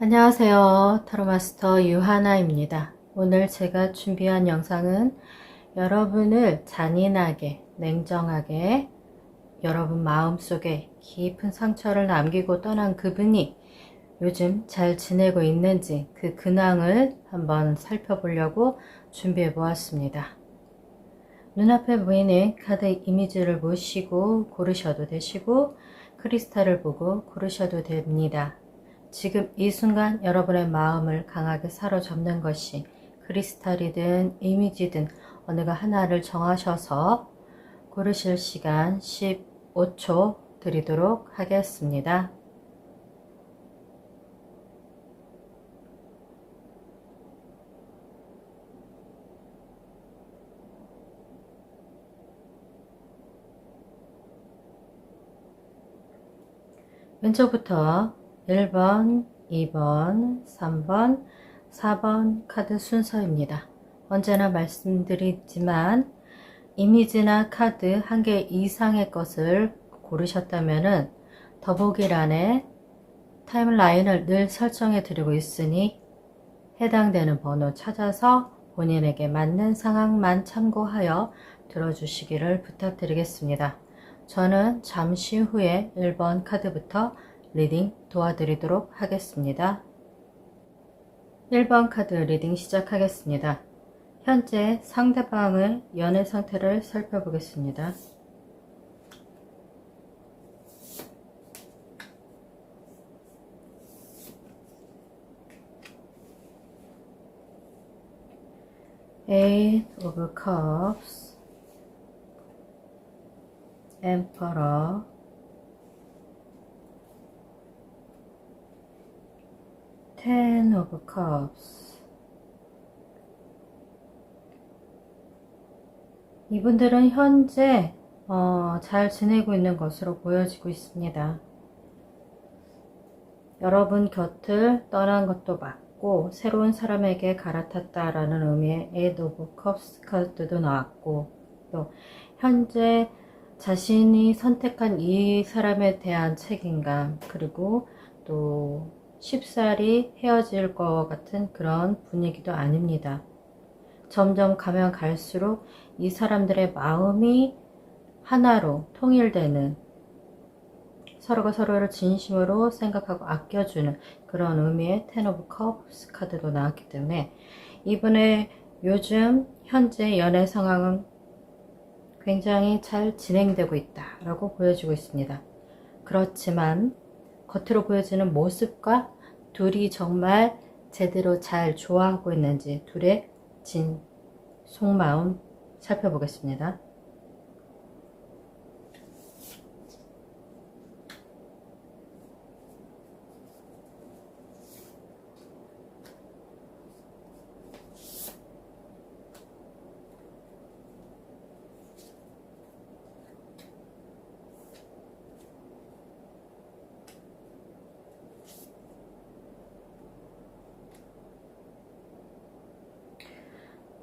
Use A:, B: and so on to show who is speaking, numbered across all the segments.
A: 안녕하세요. 타로마스터 유하나입니다. 오늘 제가 준비한 영상은 여러분을 잔인하게, 냉정하게 여러분 마음속에 깊은 상처를 남기고 떠난 그분이 요즘 잘 지내고 있는지 그 근황을 한번 살펴보려고 준비해 보았습니다. 눈앞에 보이는 카드 이미지를 보시고 고르셔도 되시고 크리스탈을 보고 고르셔도 됩니다. 지금 이 순간 여러분의 마음을 강하게 사로잡는 것이 크리스탈이든 이미지든 어느가 하나를 정하셔서 고르실 시간 15초 드리도록 하겠습니다. 왼쪽부터 1번, 2번, 3번, 4번 카드 순서입니다. 언제나 말씀드리지만 이미지나 카드 한 개 이상의 것을 고르셨다면 더보기란에 타임라인을 늘 설정해 드리고 있으니 해당되는 번호 찾아서 본인에게 맞는 상황만 참고하여 들어주시기를 부탁드리겠습니다. 저는 잠시 후에 1번 카드부터 리딩 도와드리도록 하겠습니다. 1번 카드 리딩 시작하겠습니다. 현재 상대방의 연애 상태를 살펴보겠습니다. Eight of Cups, Emperor, Ten of Cups. 이분들은 현재 잘 지내고 있는 것으로 보여지고 있습니다. 여러분 곁을 떠난 것도 맞고 새로운 사람에게 갈아탔다라는 의미의 Eight of Cups 카드도 나왔고, 또 현재 자신이 선택한 이 사람에 대한 책임감, 그리고 또 쉽사리 헤어질 것 같은 그런 분위기도 아닙니다. 점점 가면 갈수록 이 사람들의 마음이 하나로 통일되는, 서로가 서로를 진심으로 생각하고 아껴주는 그런 의미의 Ten of Cups 카드도 나왔기 때문에 이분의 요즘 현재 연애 상황은 굉장히 잘 진행되고 있다라고 보여지고 있습니다. 그렇지만 겉으로 보여지는 모습과 둘이 정말 제대로 잘 좋아하고 있는지 둘의 진 속마음 살펴보겠습니다.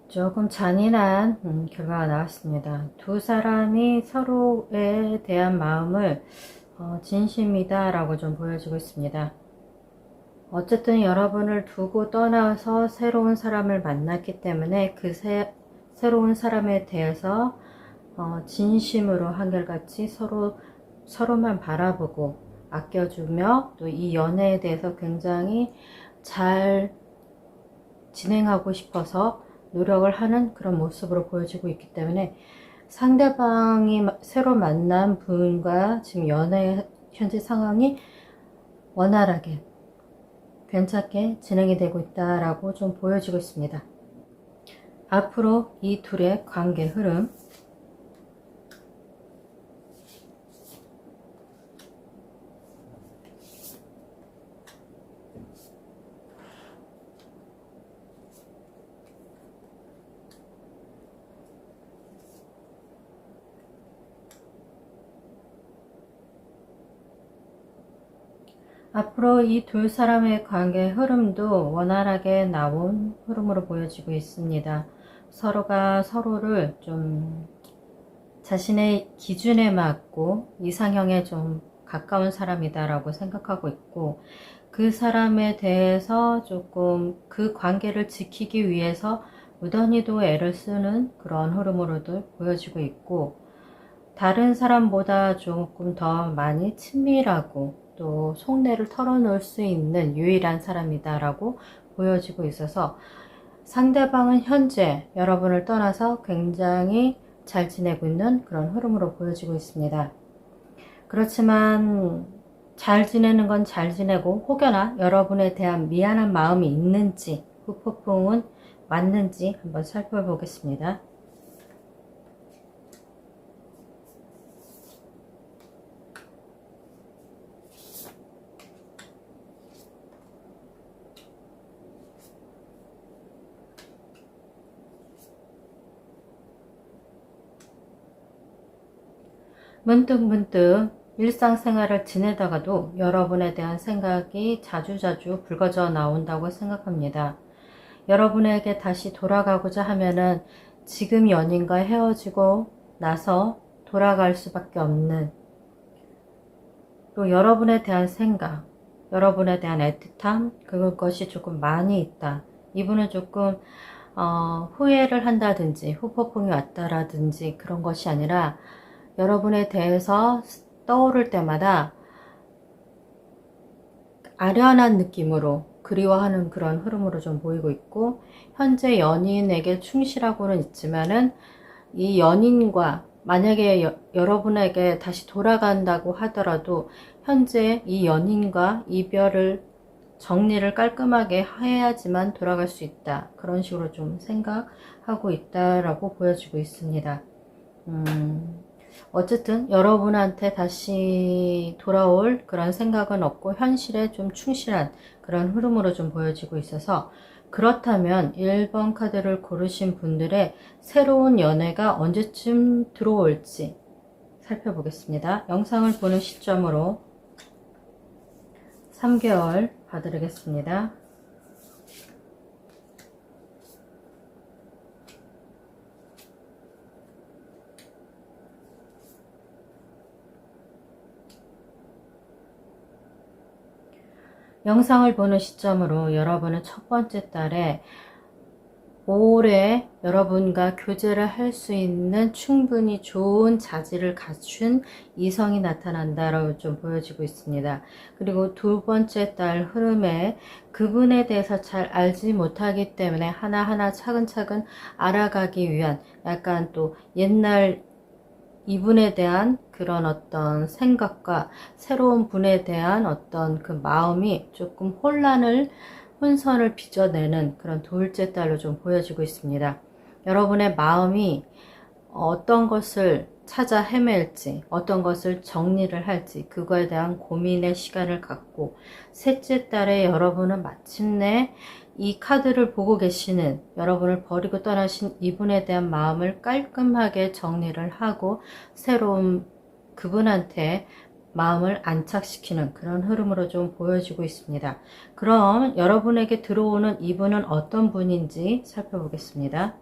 A: 조금 잔인한 결과가 나왔습니다. 두 사람이 서로에 대한 마음을 진심이다 라고 좀 보여지고 있습니다. 어쨌든 여러분을 두고 떠나서 새로운 사람을 만났기 때문에 그 새로운 사람에 대해서 진심으로 한결같이 서로만 바라보고 아껴주며 또 이 연애에 대해서 굉장히 잘 진행하고 싶어서 노력을 하는 그런 모습으로 보여지고 있기 때문에 상대방이 새로 만난 분과 지금 연애 현재 상황이 원활하게 괜찮게 진행이 되고 있다라고 좀 보여지고 있습니다. 앞으로 이 둘의 관계 흐름, 앞으로 이 두 사람의 관계 흐름도 원활하게 나온 흐름으로 보여지고 있습니다. 서로가 서로를 좀 자신의 기준에 맞고 이상형에 좀 가까운 사람이다라고 생각하고 있고, 그 사람에 대해서 조금 그 관계를 지키기 위해서 무던히도 애를 쓰는 그런 흐름으로도 보여지고 있고, 다른 사람보다 조금 더 많이 친밀하고 또 속내를 털어놓을 수 있는 유일한 사람이다라고 보여지고 있어서, 상대방은 현재 여러분을 떠나서 굉장히 잘 지내고 있는 그런 흐름으로 보여지고 있습니다. 그렇지만 잘 지내는 건 잘 지내고, 혹여나 여러분에 대한 미안한 마음이 있는지, 후폭풍은 맞는지 한번 살펴보겠습니다. 문득문득 일상생활을 지내다가도 여러분에 대한 생각이 자주자주 불거져 나온다고 생각합니다. 여러분에게 다시 돌아가고자 하면은 지금 연인과 헤어지고 나서 돌아갈 수밖에 없는, 또 여러분에 대한 생각, 여러분에 대한 애틋함, 그것이 조금 많이 있다. 이분은 조금 후회를 한다든지 후폭풍이 왔다라든지 그런 것이 아니라, 여러분에 대해서 떠오를 때마다 아련한 느낌으로 그리워하는 그런 흐름으로 좀 보이고 있고, 현재 연인에게 충실하고는 있지만은 이 연인과 만약에 여러분에게 다시 돌아간다고 하더라도 현재 이 연인과 이별을 정리를 깔끔하게 해야지만 돌아갈 수 있다, 그런 식으로 좀 생각하고 있다라고 보여지고 있습니다. 어쨌든 여러분한테 다시 돌아올 그런 생각은 없고 현실에 좀 충실한 그런 흐름으로 좀 보여지고 있어서, 그렇다면 1번 카드를 고르신 분들의 새로운 연애가 언제쯤 들어올지 살펴보겠습니다. 영상을 보는 시점으로 3개월 봐드리겠습니다. 영상을 보는 시점으로 여러분은 첫 번째 달에 올해 여러분과 교제를 할 수 있는 충분히 좋은 자질을 갖춘 이성이 나타난다라고 좀 보여지고 있습니다. 그리고 두 번째 달 흐름에 그분에 대해서 잘 알지 못하기 때문에 하나하나 차근차근 알아가기 위한, 약간 또 옛날 이분에 대한 그런 어떤 생각과 새로운 분에 대한 어떤 그 마음이 조금 혼선을 빚어내는 그런 둘째 달로 좀 보여지고 있습니다. 여러분의 마음이 어떤 것을 찾아 헤맬지, 어떤 것을 정리를 할지, 그거에 대한 고민의 시간을 갖고, 셋째 달에 여러분은 마침내 이 카드를 보고 계시는, 여러분을 버리고 떠나신 이분에 대한 마음을 깔끔하게 정리를 하고 새로운 그분한테 마음을 안착시키는 그런 흐름으로 좀 보여지고 있습니다. 그럼 여러분에게 들어오는 이분은 어떤 분인지 살펴보겠습니다.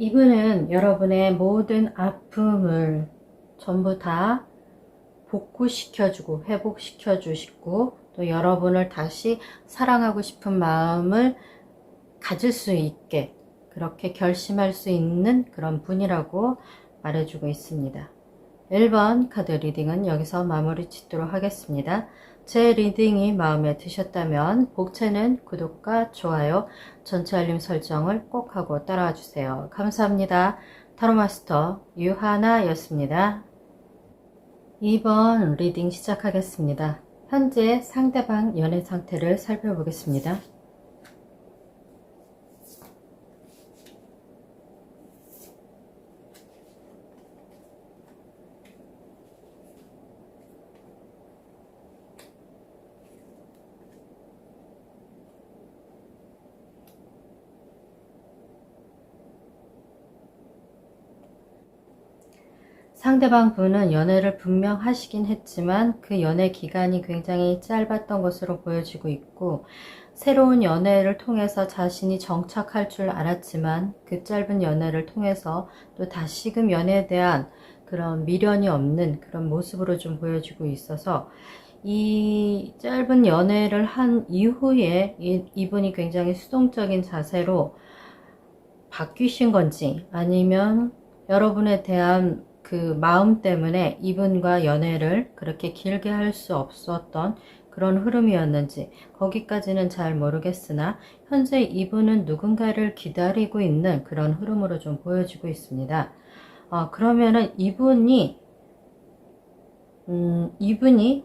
A: 이분은 여러분의 모든 아픔을 전부 다 복구시켜주고 회복시켜주시고, 또 여러분을 다시 사랑하고 싶은 마음을 가질 수 있게 그렇게 결심할 수 있는 그런 분이라고 말해주고 있습니다. 1번 카드 리딩은 여기서 마무리 짓도록 하겠습니다. 제 리딩이 마음에 드셨다면 복채는 구독과 좋아요, 전체 알림 설정을 꼭 하고 따라와 주세요. 감사합니다. 타로마스터 유하나였습니다. 2번 리딩 시작하겠습니다. 현재 상대방 연애 상태를 살펴보겠습니다. 상대방 분은 연애를 분명 하시긴 했지만 그 연애 기간이 굉장히 짧았던 것으로 보여지고 있고, 새로운 연애를 통해서 자신이 정착할 줄 알았지만 그 짧은 연애를 통해서 또 다시금 연애에 대한 그런 미련이 없는 그런 모습으로 좀 보여지고 있어서, 이 짧은 연애를 한 이후에 이분이 굉장히 수동적인 자세로 바뀌신 건지, 아니면 여러분에 대한 그 마음 때문에 이분과 연애를 그렇게 길게 할 수 없었던 그런 흐름이었는지 거기까지는 잘 모르겠으나, 현재 이분은 누군가를 기다리고 있는 그런 흐름으로 좀 보여지고 있습니다. 그러면은 이분이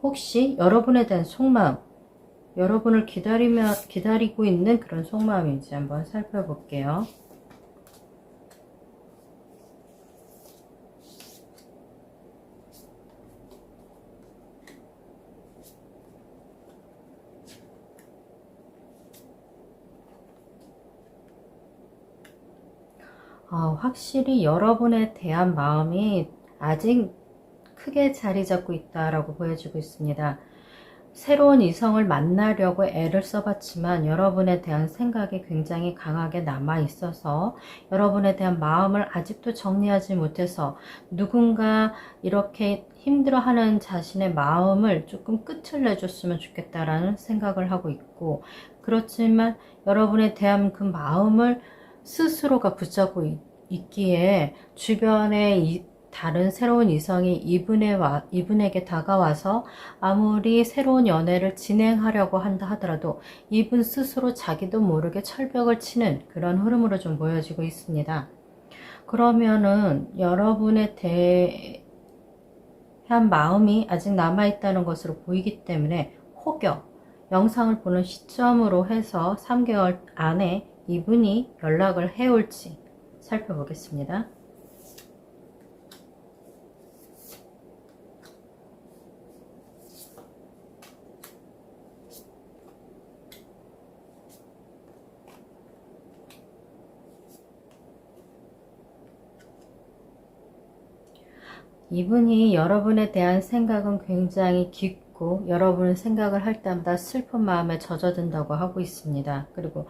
A: 혹시 여러분에 대한 속마음, 여러분을 기다리고 있는 그런 속마음인지 한번 살펴볼게요. 확실히 여러분에 대한 마음이 아직 크게 자리 잡고 있다라고 보여지고 있습니다. 새로운 이성을 만나려고 애를 써봤지만 여러분에 대한 생각이 굉장히 강하게 남아 있어서, 여러분에 대한 마음을 아직도 정리하지 못해서 누군가 이렇게 힘들어하는 자신의 마음을 조금 끝을 내줬으면 좋겠다라는 생각을 하고 있고, 그렇지만 여러분에 대한 그 마음을 스스로가 붙잡고 있기에 주변에 다른 새로운 이성이 이분에게 다가와서 아무리 새로운 연애를 진행하려고 한다 하더라도 이분 스스로 자기도 모르게 철벽을 치는 그런 흐름으로 좀 보여지고 있습니다. 그러면은 여러분에 대한 마음이 아직 남아있다는 것으로 보이기 때문에, 혹여 영상을 보는 시점으로 해서 3개월 안에 이분이 연락을 해올지 살펴보겠습니다. 이분이 여러분에 대한 생각은 굉장히 깊고, 여러분 생각을 할 때마다 슬픈 마음에 젖어든다고 하고 있습니다. 그리고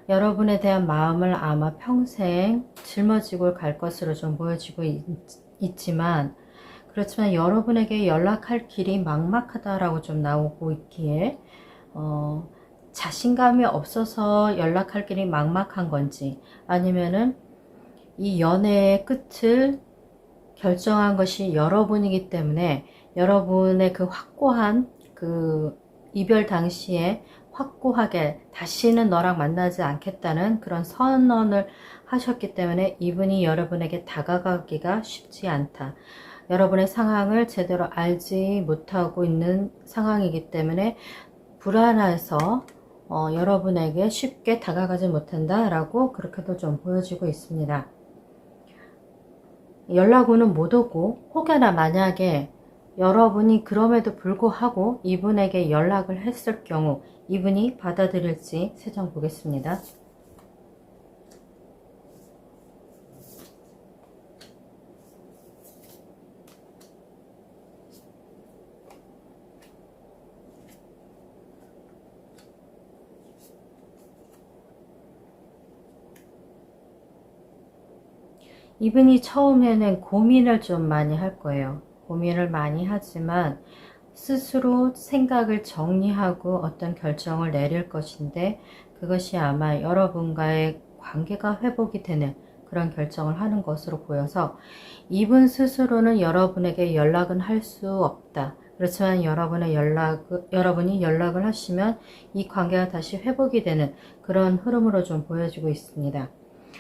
A: 여러분에 대한 마음을 아마 평생 짊어지고 갈 것으로 좀 보여지고 있지만, 그렇지만 여러분에게 연락할 길이 막막하다라고 좀 나오고 있기에, 자신감이 없어서 연락할 길이 막막한 건지, 아니면은 이 연애의 끝을 결정한 것이 여러분이기 때문에 여러분의 그 확고한 그 이별 당시에 확고하게 다시는 너랑 만나지 않겠다는 그런 선언을 하셨기 때문에 이분이 여러분에게 다가가기가 쉽지 않다. 여러분의 상황을 제대로 알지 못하고 있는 상황이기 때문에 불안해서 여러분에게 쉽게 다가가지 못한다 라고 그렇게도 좀 보여지고 있습니다. 연락오는 못 오고, 혹여나 만약에 여러분이 그럼에도 불구하고 이분에게 연락을 했을 경우 이분이 받아들일지 세 장 보겠습니다. 이분이 처음에는 고민을 좀 많이 할 거예요. 고민을 많이 하지만 스스로 생각을 정리하고 어떤 결정을 내릴 것인데, 그것이 아마 여러분과의 관계가 회복이 되는 그런 결정을 하는 것으로 보여서, 이분 스스로는 여러분에게 연락은 할 수 없다. 그렇지만 여러분이 연락을 하시면 이 관계가 다시 회복이 되는 그런 흐름으로 좀 보여지고 있습니다.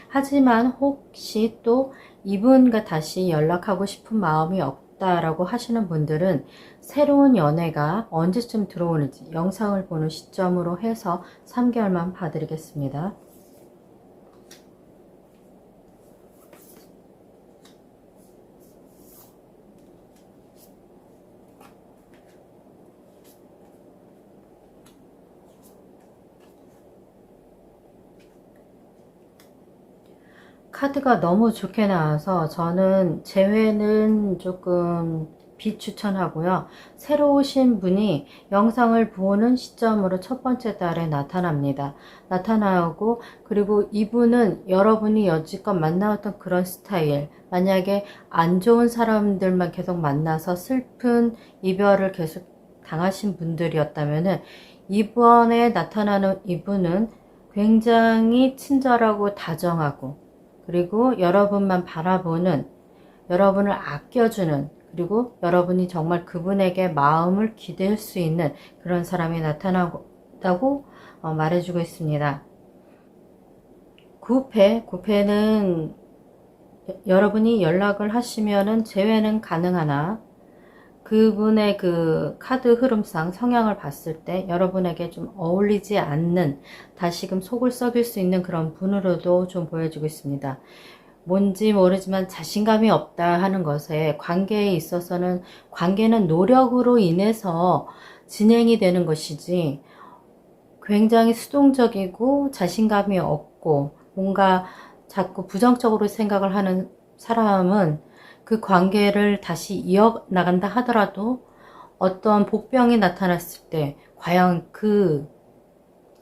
A: 하지만 혹시 또 이분과 다시 연락하고 싶은 마음이 없다라고 하시는 분들은 새로운 연애가 언제쯤 들어오는지 영상을 보는 시점으로 해서 3개월만 봐드리겠습니다. 카드가 너무 좋게 나와서 저는 재회는 조금 비추천하고요. 새로 오신 분이 영상을 보는 시점으로 첫 번째 달에 나타납니다. 나타나고, 그리고 이분은 여러분이 여지껏 만나왔던 그런 스타일, 만약에 안 좋은 사람들만 계속 만나서 슬픈 이별을 계속 당하신 분들이었다면은, 이번에 나타나는 이분은 굉장히 친절하고 다정하고, 그리고 여러분만 바라보는, 여러분을 아껴주는, 그리고 여러분이 정말 그분에게 마음을 기댈 수 있는 그런 사람이 나타나다고 말해주고 있습니다. 9패는 여러분이 연락을 하시면은 재회는 가능하나, 그분의 그 카드 흐름상 성향을 봤을 때 여러분에게 좀 어울리지 않는, 다시금 속을 썩일 수 있는 그런 분으로도 좀 보여지고 있습니다. 뭔지 모르지만 자신감이 없다 하는 것에, 관계에 있어서는 관계는 노력으로 인해서 진행이 되는 것이지, 굉장히 수동적이고 자신감이 없고 뭔가 자꾸 부정적으로 생각을 하는 사람은 그 관계를 다시 이어나간다 하더라도 어떤 복병이 나타났을 때 과연 그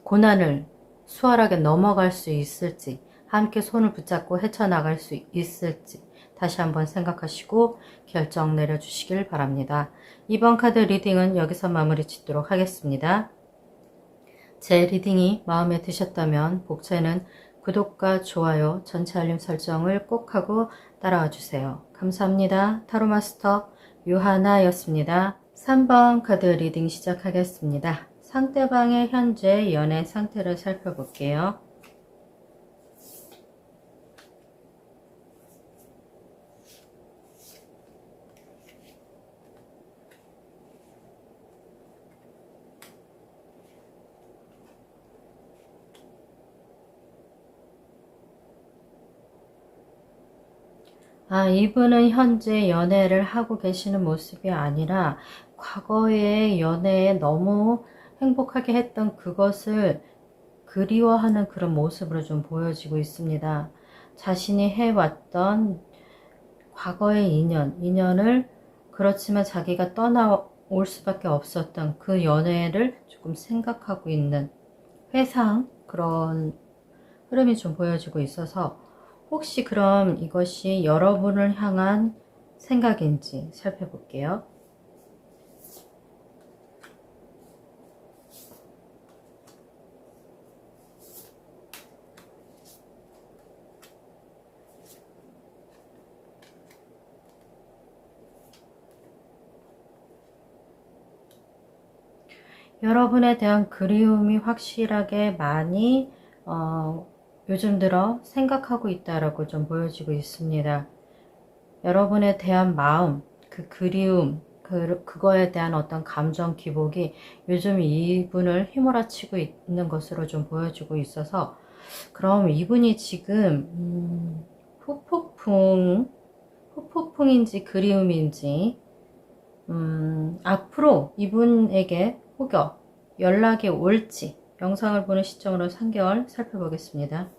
A: 고난을 수월하게 넘어갈 수 있을지, 함께 손을 붙잡고 헤쳐나갈 수 있을지 다시 한번 생각하시고 결정 내려주시길 바랍니다. 이번 카드 리딩은 여기서 마무리 짓도록 하겠습니다. 제 리딩이 마음에 드셨다면 복채는 구독과 좋아요, 전체 알림 설정을 꼭 하고 따라와 주세요. 감사합니다. 타로마스터 유하나였습니다. 3번 카드 리딩 시작하겠습니다. 상대방의 현재 연애 상태를 살펴볼게요. 이분은 현재 연애를 하고 계시는 모습이 아니라 과거의 연애에 너무 행복하게 했던 그것을 그리워하는 그런 모습으로 좀 보여지고 있습니다. 자신이 해왔던 과거의 인연을, 그렇지만 자기가 떠나올 수밖에 없었던 그 연애를 조금 생각하고 있는 회상, 그런 흐름이 좀 보여지고 있어서 혹시 그럼 이것이 여러분을 향한 생각인지 살펴볼게요. 여러분에 대한 그리움이 확실하게 많이 요즘 들어 생각하고 있다라고 좀 보여지고 있습니다. 여러분에 대한 마음, 그 그리움, 그거에 대한 어떤 감정 기복이 요즘 이분을 휘몰아치고 있는 것으로 좀 보여지고 있어서, 그럼 이분이 지금 후폭풍인지 그리움인지, 앞으로 이분에게 혹여 연락이 올지 영상을 보는 시점으로 3개월 살펴보겠습니다.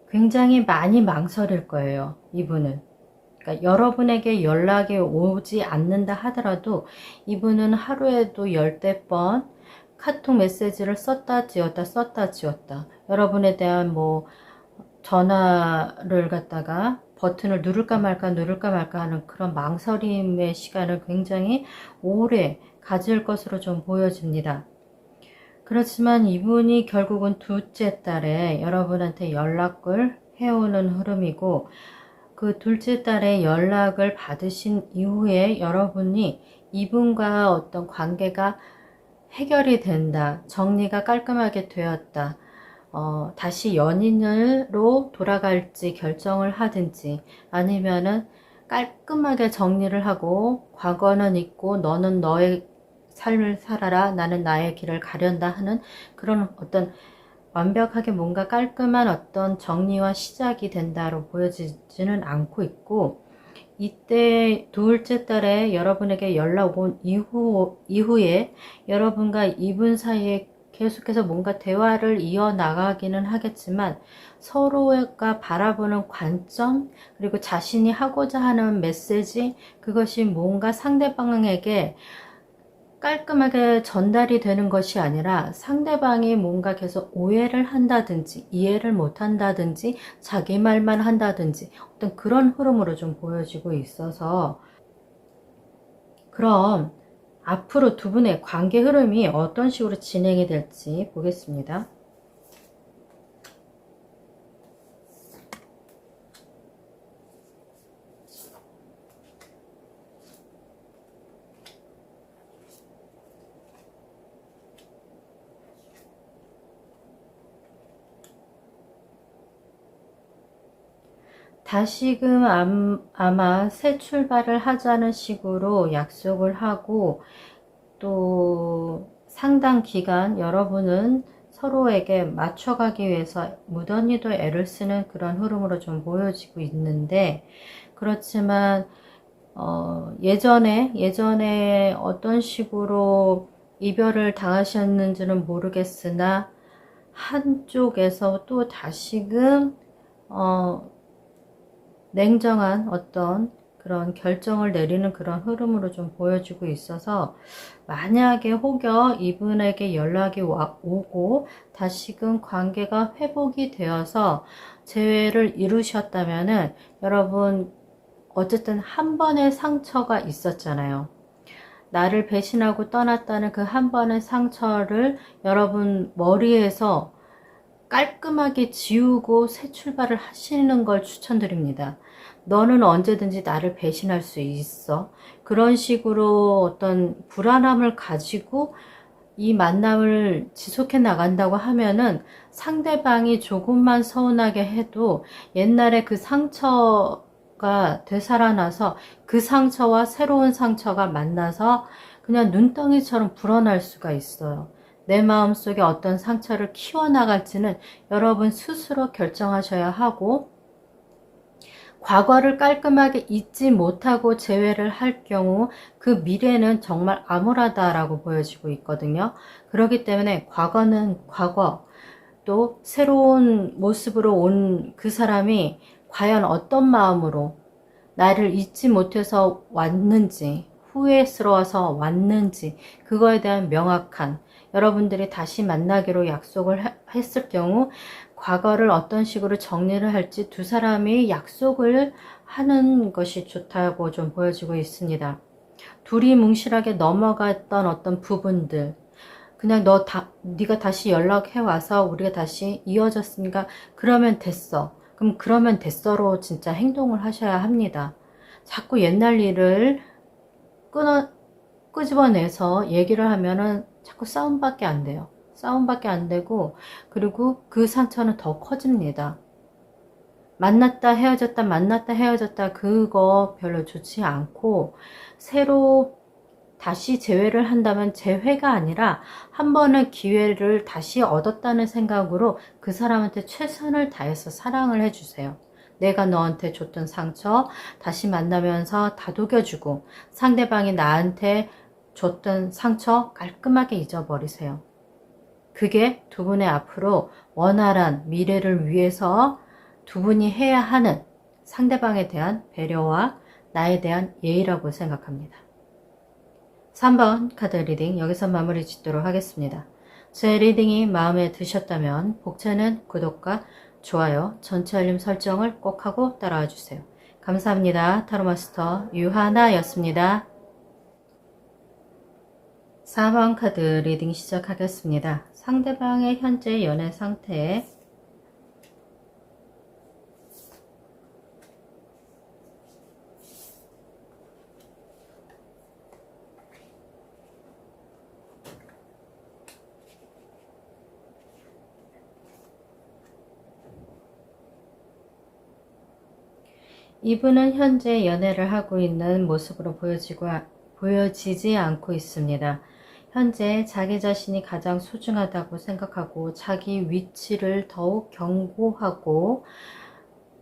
A: 굉장히 많이 망설일 거예요, 이분은. 그러니까 여러분에게 연락이 오지 않는다 하더라도 이분은 하루에도 10대 번 카톡 메시지를 썼다 지웠다 여러분에 대한 전화를 갖다가 버튼을 누를까 말까 하는 그런 망설임의 시간을 굉장히 오래 가질 것으로 좀 보여집니다. 그렇지만 이분이 결국은 둘째 달에 여러분한테 연락을 해오는 흐름이고, 그 둘째 달에 연락을 받으신 이후에 여러분이 이분과 어떤 관계가 해결이 된다, 정리가 깔끔하게 되었다, 다시 연인으로 돌아갈지 결정을 하든지, 아니면은 깔끔하게 정리를 하고 과거는 잊고 너는 너의 삶을 살아라, 나는 나의 길을 가련다 하는 그런 어떤 완벽하게 뭔가 깔끔한 어떤 정리와 시작이 된다로 보여지지는 않고 있고, 이때 둘째 달에 여러분에게 연락 온 이후에 여러분과 이분 사이에 계속해서 뭔가 대화를 이어나가기는 하겠지만, 서로가 바라보는 관점, 그리고 자신이 하고자 하는 메시지, 그것이 뭔가 상대방에게 깔끔하게 전달이 되는 것이 아니라 상대방이 뭔가 계속 오해를 한다든지 이해를 못한다든지 자기 말만 한다든지 어떤 그런 흐름으로 좀 보여지고 있어서, 그럼 앞으로 두 분의 관계 흐름이 어떤 식으로 진행이 될지 보겠습니다. 다시금 아마 새 출발을 하자는 식으로 약속을 하고, 또 상당 기간 여러분은 서로에게 맞춰가기 위해서 무던히도 애를 쓰는 그런 흐름으로 좀 보여지고 있는데, 그렇지만 예전에 어떤 식으로 이별을 당하셨는지는 모르겠으나 한쪽에서 또 다시금 냉정한 어떤 그런 결정을 내리는 그런 흐름으로 좀 보여지고 있어서, 만약에 혹여 이분에게 연락이 오고 다시금 관계가 회복이 되어서 재회를 이루셨다면은, 여러분 어쨌든 한 번의 상처가 있었잖아요. 나를 배신하고 떠났다는 그 한 번의 상처를 여러분 머리에서 깔끔하게 지우고 새 출발을 하시는 걸 추천드립니다. 너는 언제든지 나를 배신할 수 있어. 그런 식으로 어떤 불안함을 가지고 이 만남을 지속해 나간다고 하면은, 상대방이 조금만 서운하게 해도 옛날에 그 상처가 되살아나서 그 상처와 새로운 상처가 만나서 그냥 눈덩이처럼 불어날 수가 있어요. 내 마음속에 어떤 상처를 키워나갈지는 여러분 스스로 결정하셔야 하고, 과거를 깔끔하게 잊지 못하고 재회를 할 경우 그 미래는 정말 암울하다라고 보여지고 있거든요. 그렇기 때문에 과거는 과거, 또 새로운 모습으로 온 그 사람이 과연 어떤 마음으로 나를 잊지 못해서 왔는지, 후회스러워서 왔는지, 그거에 대한 명확한, 여러분들이 다시 만나기로 약속을 했을 경우 과거를 어떤 식으로 정리를 할지 두 사람이 약속을 하는 것이 좋다고 좀 보여지고 있습니다. 둘이 뭉실하게 넘어갔던 어떤 부분들, 그냥 네가 다시 연락해 와서 우리가 다시 이어졌으니까 그러면 됐어. 그럼 그러면 됐어로 진짜 행동을 하셔야 합니다. 자꾸 옛날 일을 끄집어내서 얘기를 하면은 자꾸 싸움밖에 안 돼요. 싸움밖에 안 되고, 그리고 그 상처는 더 커집니다. 만났다 헤어졌다 만났다 헤어졌다, 그거 별로 좋지 않고, 새로 다시 재회를 한다면 재회가 아니라 한 번의 기회를 다시 얻었다는 생각으로 그 사람한테 최선을 다해서 사랑을 해주세요. 내가 너한테 줬던 상처 다시 만나면서 다독여주고, 상대방이 나한테 줬던 상처 깔끔하게 잊어버리세요. 그게 두 분의 앞으로 원활한 미래를 위해서 두 분이 해야 하는 상대방에 대한 배려와 나에 대한 예의라고 생각합니다. 3번 카드 리딩 여기서 마무리 짓도록 하겠습니다. 제 리딩이 마음에 드셨다면 복채는 구독과 좋아요, 전체 알림 설정을 꼭 하고 따라와 주세요. 감사합니다. 타로마스터 유하나였습니다. 4번 카드 리딩 시작하겠습니다. 상대방의 현재 연애 상태, 이분은 현재 연애를 하고 있는 모습으로 보여지지 않고 있습니다. 현재 자기 자신이 가장 소중하다고 생각하고 자기 위치를 더욱 견고하고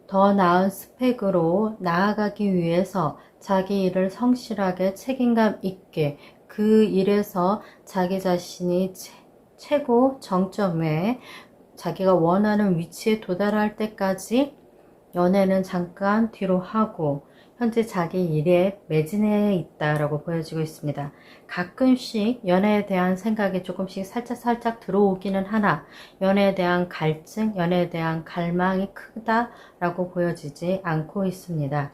A: 더 나은 스펙으로 나아가기 위해서 자기 일을 성실하게 책임감 있게 그 일에서 자기 자신이 최고 정점에 자기가 원하는 위치에 도달할 때까지 연애는 잠깐 뒤로 하고 현재 자기 일에 매진해 있다라고 보여지고 있습니다. 가끔씩 연애에 대한 생각이 조금씩 살짝 들어오기는 하나 연애에 대한 갈증, 연애에 대한 갈망이 크다라고 보여지지 않고 있습니다.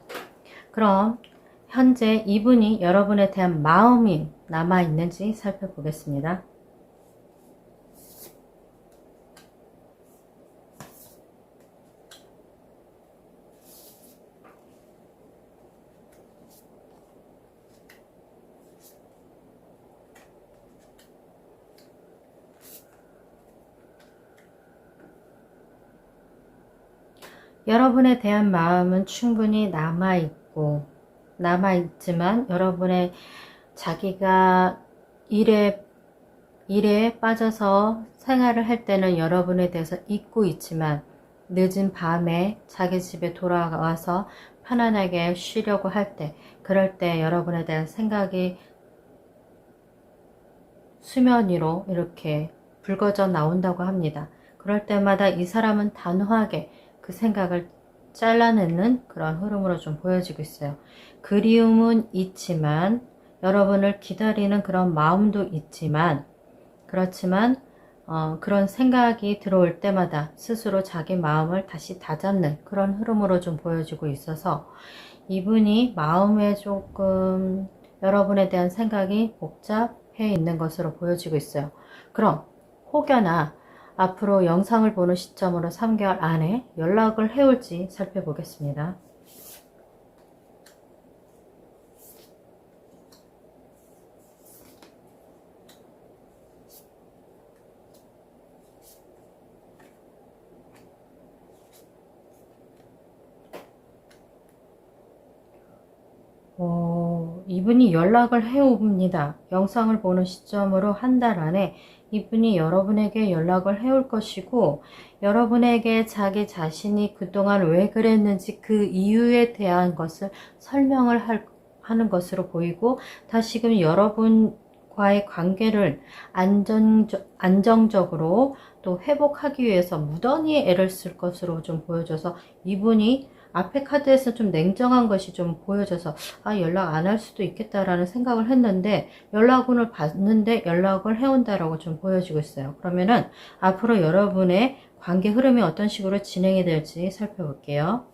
A: 그럼 현재 이분이 여러분에 대한 마음이 남아있는지 살펴보겠습니다. 여러분에 대한 마음은 충분히 남아있지만 여러분의 자기가 일에 빠져서 생활을 할 때는 여러분에 대해서 잊고 있지만 늦은 밤에 자기 집에 돌아와서 편안하게 쉬려고 할 때, 그럴 때 여러분에 대한 생각이 수면 위로 이렇게 불거져 나온다고 합니다. 그럴 때마다 이 사람은 단호하게 그 생각을 잘라내는 그런 흐름으로 좀 보여지고 있어요. 그리움은 있지만 여러분을 기다리는 그런 마음도 있지만 그렇지만 그런 생각이 들어올 때마다 스스로 자기 마음을 다시 다잡는 그런 흐름으로 좀 보여지고 있어서 이분이 마음에 조금 여러분에 대한 생각이 복잡해 있는 것으로 보여지고 있어요. 그럼 혹여나 앞으로 영상을 보는 시점으로 3개월 안에 연락을 해올지 살펴보겠습니다. 이분이 연락을 해옵니다. 영상을 보는 시점으로 한 달 안에 이분이 여러분에게 연락을 해올 것이고 여러분에게 자기 자신이 그동안 왜 그랬는지 그 이유에 대한 것을 설명을 하는 것으로 보이고 다시금 여러분과의 관계를 안정적으로 또 회복하기 위해서 무던히 애를 쓸 것으로 좀 보여져서 이분이 앞에 카드에서 좀 냉정한 것이 좀 보여져서 연락 안 할 수도 있겠다라는 생각을 했는데 연락을 받는데 연락을 해온다라고 좀 보여지고 있어요. 그러면은 앞으로 여러분의 관계 흐름이 어떤 식으로 진행이 될지 살펴볼게요.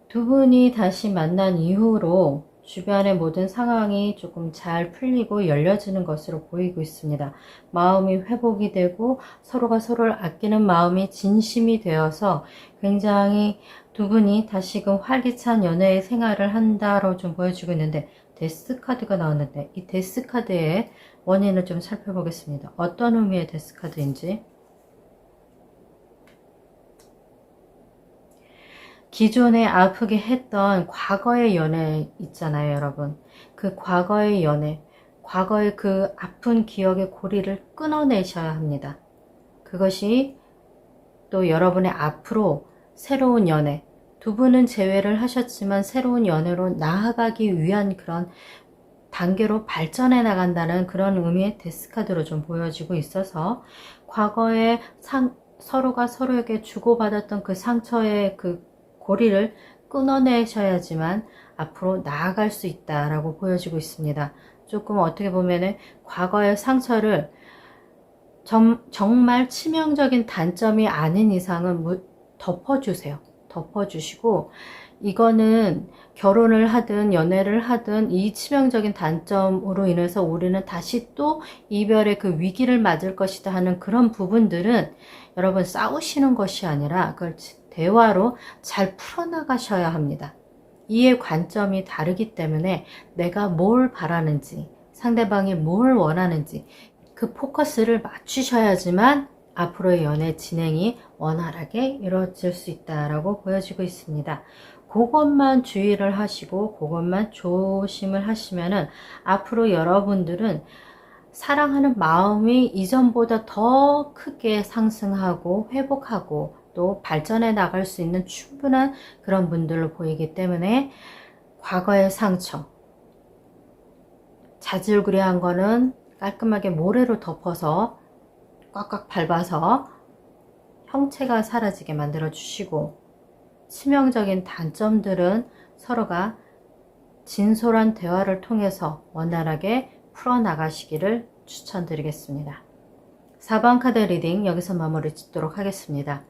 A: 두 분이 다시 만난 이후로 주변의 모든 상황이 조금 잘 풀리고 열려지는 것으로 보이고 있습니다. 마음이 회복이 되고 서로가 서로를 아끼는 마음이 진심이 되어서 굉장히 두 분이 다시금 활기찬 연애의 생활을 한다로 좀 보여지고 있는데 데스 카드가 나왔는데 이 데스 카드의 원인을 좀 살펴보겠습니다. 어떤 의미의 데스 카드인지. 기존에 아프게 했던 과거의 연애 있잖아요, 여러분. 그 과거의 연애, 과거의 그 아픈 기억의 고리를 끊어내셔야 합니다. 그것이 또 여러분의 앞으로 새로운 연애, 두 분은 재회를 하셨지만 새로운 연애로 나아가기 위한 그런 단계로 발전해 나간다는 그런 의미의 데스카드로 좀 보여지고 있어서 과거에 서로가 서로에게 주고받았던 그 상처의 그 고리를 끊어내셔야지만 앞으로 나아갈 수 있다라고 보여지고 있습니다. 조금 어떻게 보면은 과거의 상처를 정말 치명적인 단점이 아닌 이상은 덮어주세요. 덮어주시고 이거는 결혼을 하든 연애를 하든 이 치명적인 단점으로 인해서 우리는 다시 또 이별의 그 위기를 맞을 것이다 하는 그런 부분들은 여러분 싸우시는 것이 아니라 그걸 대화로 잘 풀어나가셔야 합니다. 이해 관점이 다르기 때문에 내가 뭘 바라는지 상대방이 뭘 원하는지 그 포커스를 맞추셔야지만 앞으로의 연애 진행이 원활하게 이루어질 수 있다라고 보여지고 있습니다. 그것만 주의를 하시고 그것만 조심을 하시면은 앞으로 여러분들은 사랑하는 마음이 이전보다 더 크게 상승하고 회복하고 또 발전해 나갈 수 있는 충분한 그런 분들로 보이기 때문에 과거의 상처, 자질구레한 거는 깔끔하게 모래로 덮어서 꽉꽉 밟아서 형체가 사라지게 만들어 주시고, 치명적인 단점들은 서로가 진솔한 대화를 통해서 원활하게 풀어나가시기를 추천드리겠습니다. 4번 카드 리딩 여기서 마무리 짓도록 하겠습니다.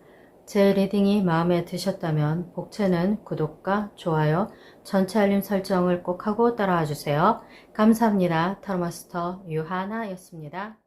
A: 제 리딩이 마음에 드셨다면 복채는 구독과 좋아요, 전체 알림 설정을 꼭 하고 따라와 주세요. 감사합니다. 타로마스터 유하나였습니다.